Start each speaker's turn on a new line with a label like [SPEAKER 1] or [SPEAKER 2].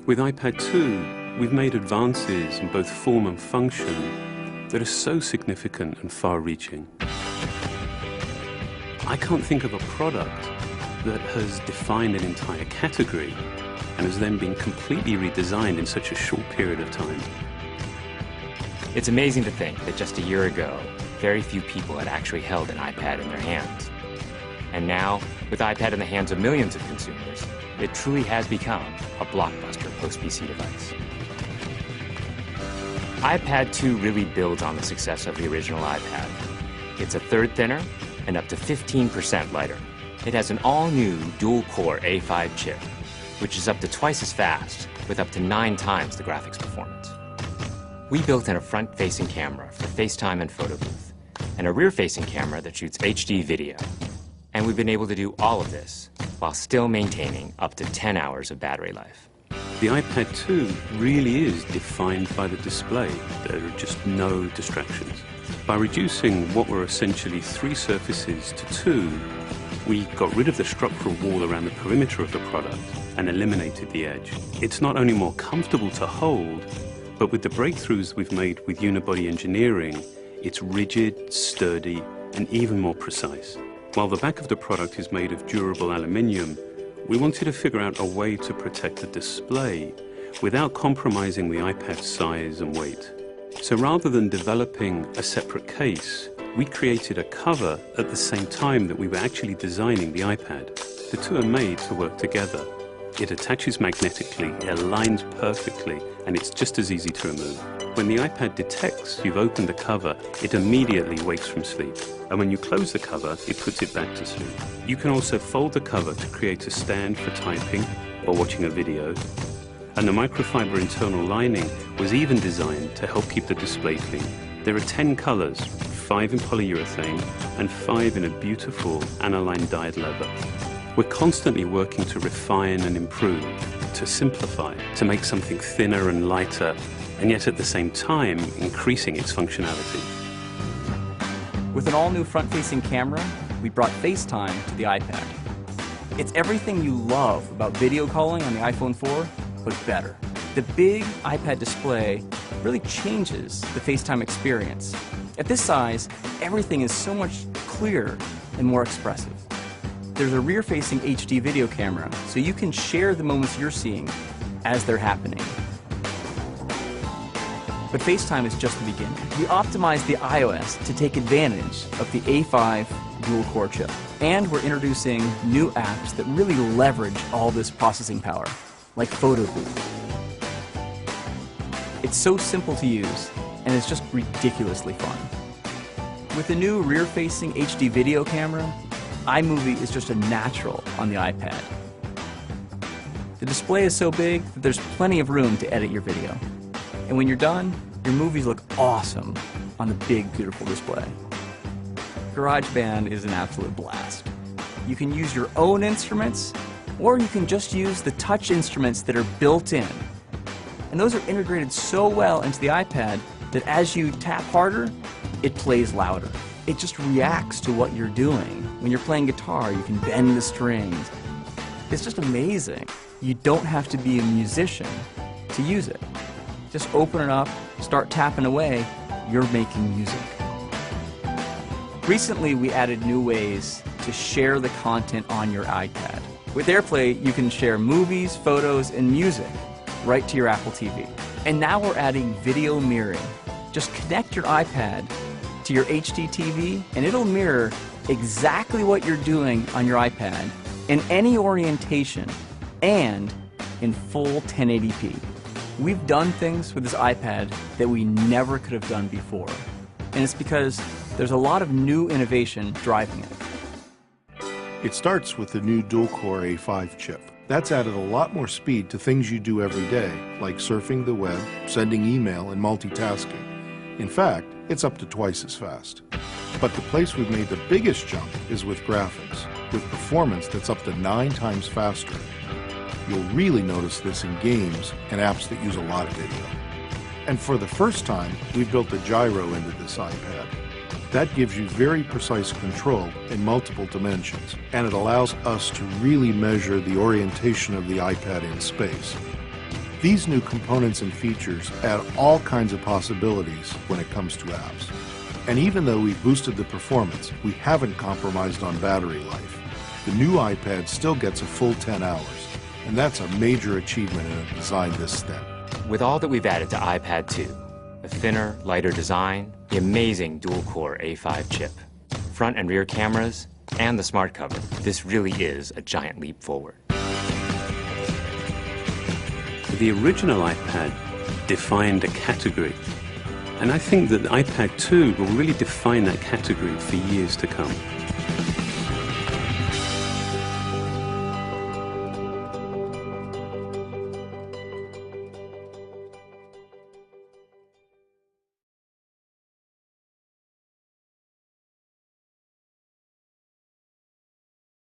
[SPEAKER 1] With iPad 2, we've made advances in both form and function that are so significant and far-reaching. I can't think of a product that has defined an entire category and has then been completely redesigned in such a short period of time.
[SPEAKER 2] It's amazing to think that just a year ago, very few people had actually held an iPad in their hands. And now, with iPad in the hands of millions of consumers, it truly has become a blockbuster post-PC device. iPad 2 really builds on the success of the original iPad. It's a third thinner and up to 15% lighter. It has an all-new dual-core A5 chip, which is up to twice as fast, with up to 9 times the graphics performance. We built in a front-facing camera for FaceTime and photo booth, and a rear-facing camera that shoots HD video. And we've been able to do all of this while still maintaining up to 10 hours of battery life.
[SPEAKER 1] The iPad 2 really is defined by the display. There are just no distractions. By reducing what were essentially 3 surfaces to 2, we got rid of the structural wall around the perimeter of the product and eliminated the edge. It's not only more comfortable to hold, but with the breakthroughs we've made with unibody engineering, it's rigid, sturdy, and even more precise. While the back of the product is made of durable aluminium, we wanted to figure out a way to protect the display without compromising the iPad's size and weight. So rather than developing a separate case, we created a cover at the same time that we were actually designing the iPad. The two are made to work together. It attaches magnetically, it aligns perfectly, and it's just as easy to remove. When the iPad detects you've opened the cover, it immediately wakes from sleep. And when you close the cover, it puts it back to sleep. You can also fold the cover to create a stand for typing or watching a video. And the microfiber internal lining was even designed to help keep the display clean. There are 10 colors, 5 in polyurethane and 5 in a beautiful aniline dyed leather. We're constantly working to refine and improve, to simplify, to make something thinner and lighter, and yet at the same time increasing its functionality.
[SPEAKER 3] With an all-new front-facing camera, we brought FaceTime to the iPad. It's everything you love about video calling on the iPhone 4, but better. The big iPad display really changes the FaceTime experience. At this size, everything is so much clearer and more expressive. There's a rear-facing HD video camera, so you can share the moments you're seeing as they're happening. But FaceTime is just the beginning. We optimized the iOS to take advantage of the A5 dual-core chip. And we're introducing new apps that really leverage all this processing power, like Photo Booth. It's so simple to use, and it's just ridiculously fun. With the new rear-facing HD video camera, iMovie is just a natural on the iPad. The display is so big that there's plenty of room to edit your video. And when you're done, your movies look awesome on the big, beautiful display. GarageBand is an absolute blast. You can use your own instruments, or you can just use the touch instruments that are built in. And those are integrated so well into the iPad that as you tap harder, it plays louder. It just reacts to what you're doing. When you're playing guitar, you can bend the strings. It's just amazing. You don't have to be a musician to use it. Just open it up, start tapping away, you're making music. Recently, we added new ways to share the content on your iPad. With AirPlay, you can share movies, photos, and music right to your Apple TV. And now we're adding video mirroring. Just connect your iPad to your HD TV, and it'll mirror exactly what you're doing on your iPad in any orientation and in full 1080p. We've done things with this iPad that we never could have done before, and it's because there's a lot of new innovation driving it.
[SPEAKER 4] It starts with the new dual-core A5 chip. That's added a lot more speed to things you do every day, like surfing the web, sending email, and multitasking. In fact, it's up to twice as fast. But the place we've made the biggest jump is with graphics, with performance that's up to 9 times faster. You'll really notice this in games and apps that use a lot of video. And for the first time, we've built a gyro into this iPad. That gives you very precise control in multiple dimensions, and it allows us to really measure the orientation of the iPad in space. These new components and features add all kinds of possibilities when it comes to apps. And even though we've boosted the performance, we haven't compromised on battery life. The new iPad still gets a full 10 hours, and that's a major achievement in a design this thin.
[SPEAKER 2] With all that we've added to iPad 2, a thinner, lighter design, the amazing dual-core A5 chip, front and rear cameras, and the smart cover, this really is a giant leap forward.
[SPEAKER 1] The original iPad defined a category, and I think that the iPad 2 will really define that category for years to come.